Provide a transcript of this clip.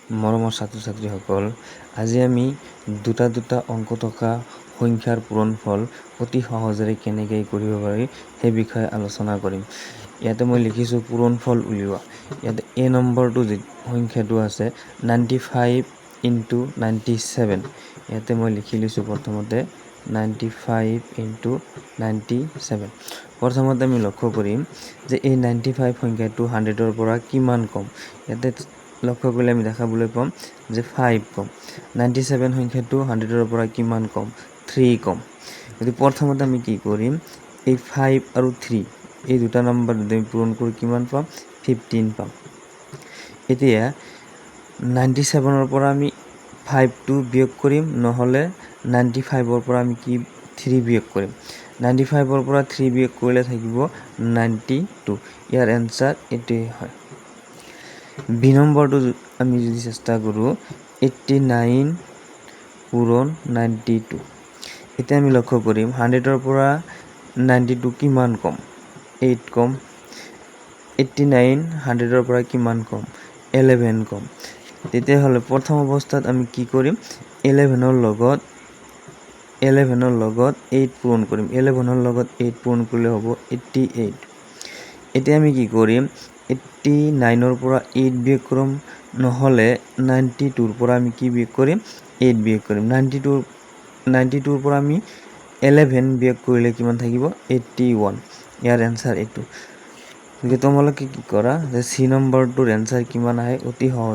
মৰমৰ ছাত্ৰ-ছাত্ৰীসকল, আজি আমি দুটা অংক থকা সংখ্যাৰ পূৰণফল অতি সহজেৰে কেনেকৈ কৰিব পাৰি সেই বিষয়ে আলোচনা কৰিম। ইয়াতে মই লিখিছোঁ পূৰণফল উলিওৱা। ইয়াতে এ নম্বৰটো সংখ্যাটো আছে 95 × 97। ইয়াতে মই লিখি লৈছোঁ প্ৰথমতে 95 × 97। প্ৰথমতে আমি লক্ষ্য কৰিম যে এই 95 সংখ্যাটো 100ৰ পৰা কিমান কম। ইয়াতে লক্ষ্য কৰিলে আমি দেখাবলৈ পাম যে 5 কম। 97 সংখ্যাটো 100ৰ পৰা কিমান কম, 3 কম। গতিকে প্ৰথমতে আমি কি কৰিম, এই 5 আৰু 3 এই দুটা নম্বৰ যদি আমি পূৰণ কৰি কিমান পাম, 15 পাম। এতিয়া 97ৰ পৰা আমি 5টো বিয়োগ কৰিম, নহ'লে 95ৰ পৰা আমি 3 বিয়োগ কৰিম। 95ৰ পৰা 3 বিয়োগ কৰিলে থাকিব 92। ইয়াৰ এনচাৰ এইটোৱেই হয়। বি নম্বৰটো আমি যদি চেষ্টা কৰোঁ 89 পূৰণ 92। এতিয়া আমি লক্ষ্য কৰিম 100ৰ পৰা 92 কিমান কম, 8 কম। 89 100ৰ পৰা কিমান কম, 11 কম। তেতিয়াহ'লে প্ৰথম অৱস্থাত আমি কি কৰিম, 11ৰ লগত 8 পূৰণ কৰিম। 11ৰ লগত 8 পূৰণ কৰিলে হ'ব 88। এতিয়া আমি কি কৰিম, 89ৰ পৰা 8 বিয়োগ কৰিম, নহ'লে 92ৰ পৰা আমি কি বিয়োগ কৰিম, 8 বিয়োগ কৰিম। 92ৰ পৰা আমি 11 বিয়োগ কৰিলে কিমান থাকিব, 81। ইয়াৰ এনচাৰ এইটো। গতিকে তোমালোকে কি কৰা যে চি নম্বৰটোৰ এনচাৰ কিমান আহে অতি সহজে